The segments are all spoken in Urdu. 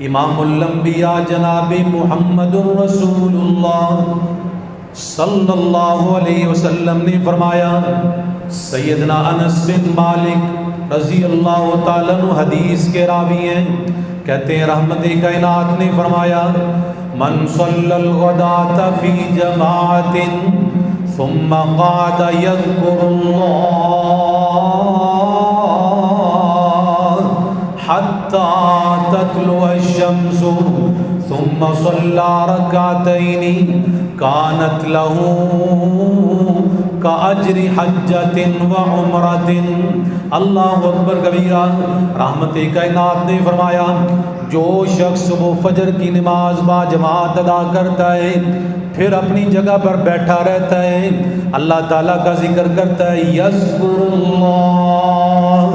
امام الانبیاء جناب محمد رسول اللہ صلی اللہ علیہ وسلم نے فرمایا، سیدنا انس بن مالک رضی اللہ تعالیٰ عنہ حدیث کے راوی ہیں، کہتے ہیں رحمت کائنات نے فرمایا، من صلی الغداۃ فی جماعت ثم قعد یذکر اللہ حتی تطلع الشمس ثم صلی رکعتین کانت له کاجر حجۃ وعمرۃ۔ اللہ اکبر کبیرہ۔ رحمت کائنات نے فرمایا، جو شخص صبح فجر کی نماز با جماعت ادا کرتا ہے، پھر اپنی جگہ پر بیٹھا رہتا ہے، اللہ تعالیٰ کا ذکر کرتا ہے، یذکر اللہ،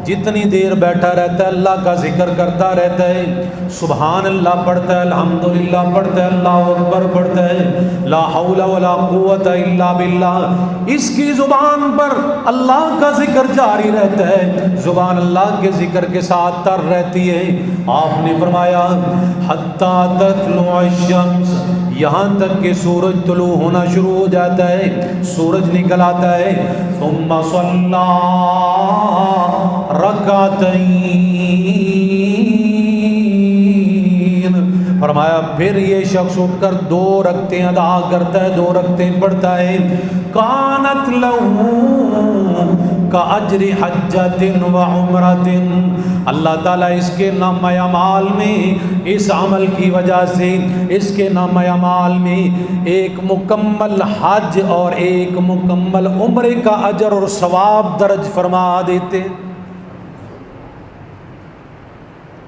جتنی دیر بیٹھا رہتا ہے اللہ کا ذکر کرتا رہتا ہے، سبحان اللہ پڑھتا ہے، الحمدللہ پڑھتا ہے، اللہ اکبر پڑھتا ہے، لا حول ولا قوت الا باللہ، اس کی زبان پر اللہ کا ذکر جاری رہتا ہے، زبان اللہ کے ذکر کے ساتھ تر رہتی ہے۔ آپ نے فرمایا حتی تطلع الشمس، یہاں تک کہ سورج طلوع ہونا شروع ہو جاتا ہے، سورج نکل آتا ہے، ثم صلی رکعتین، فرمایا پھر یہ شخص اٹھ کر 2 رکعتیں ادا کرتا ہے، 2 رکعتیں پڑھتا ہے، کانت لہ کاجر حجۃ وعمرۃ، اللہ تعالیٰ اس کے نامہ اعمال میں، اس عمل کی وجہ سے اس کے نامہ اعمال میں ایک مکمل حج اور ایک مکمل عمرے کا اجر اور ثواب درج فرما دیتے۔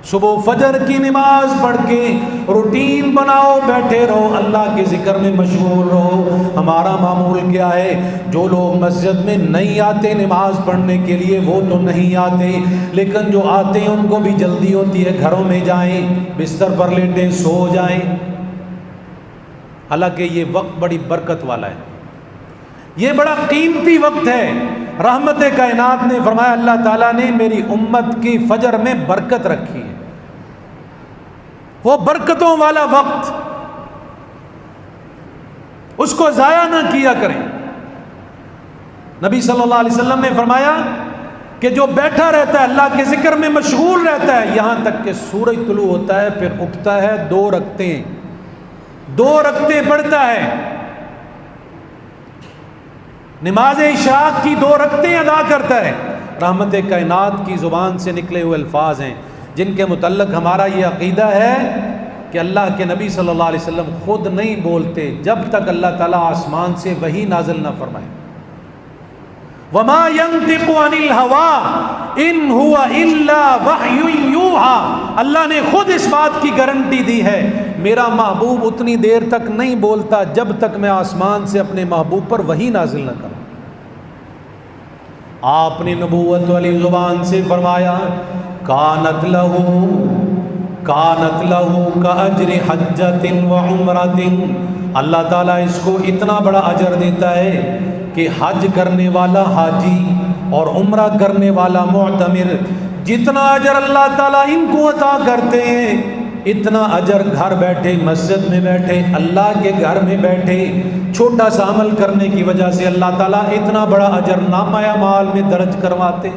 صبح فجر کی نماز پڑھ کے روٹین بناؤ، بیٹھے رہو، اللہ کے ذکر میں مشغول رہو۔ ہمارا معمول کیا ہے؟ جو لوگ مسجد میں نہیں آتے نماز پڑھنے کے لیے وہ تو نہیں آتے، لیکن جو آتے ہیں ان کو بھی جلدی ہوتی ہے، گھروں میں جائیں، بستر پر لیٹیں، سو جائیں۔ حالانکہ یہ وقت بڑی برکت والا ہے، یہ بڑا قیمتی وقت ہے۔ رحمت کائنات نے فرمایا، اللہ تعالیٰ نے میری امت کی فجر میں برکت رکھی ہے، وہ برکتوں والا وقت، اس کو ضائع نہ کیا کریں۔ نبی صلی اللہ علیہ وسلم نے فرمایا کہ جو بیٹھا رہتا ہے اللہ کے ذکر میں مشغول رہتا ہے یہاں تک کہ سورج طلوع ہوتا ہے، پھر اٹھتا ہے، 2 رکعتیں پڑھتا ہے، نماز عشاء کی 2 رکعتیں ادا کرتا ہے۔ رحمت کائنات کی زبان سے نکلے ہوئے الفاظ ہیں جن کے متعلق ہمارا یہ عقیدہ ہے کہ اللہ کے نبی صلی اللہ علیہ وسلم خود نہیں بولتے جب تک اللہ تعالیٰ آسمان سے وحی نازل نہ فرمائے۔ وما ينطق عن الهوى ان هو الا وحی یوحى، اللہ نے خود اس بات کی گارنٹی دی ہے، میرا محبوب اتنی دیر تک نہیں بولتا جب تک میں آسمان سے اپنے محبوب پر وحی نازل نہ کروں۔ آپ نے نبوت والی زبان سے فرمایا، کانت لہ کاجر حجۃ وعمرۃ، اللہ تعالیٰ اس کو اتنا بڑا اجر دیتا ہے کہ حج کرنے والا حاجی اور عمرہ کرنے والا معتمر، جتنا اجر اللہ تعالیٰ ان کو عطا کرتے ہیں اتنا اجر گھر بیٹھے، مسجد میں بیٹھے، اللہ کے گھر میں بیٹھے چھوٹا سا عمل کرنے کی وجہ سے اللہ تعالیٰ اتنا بڑا اجر نامہ اعمال میں درج کرواتے۔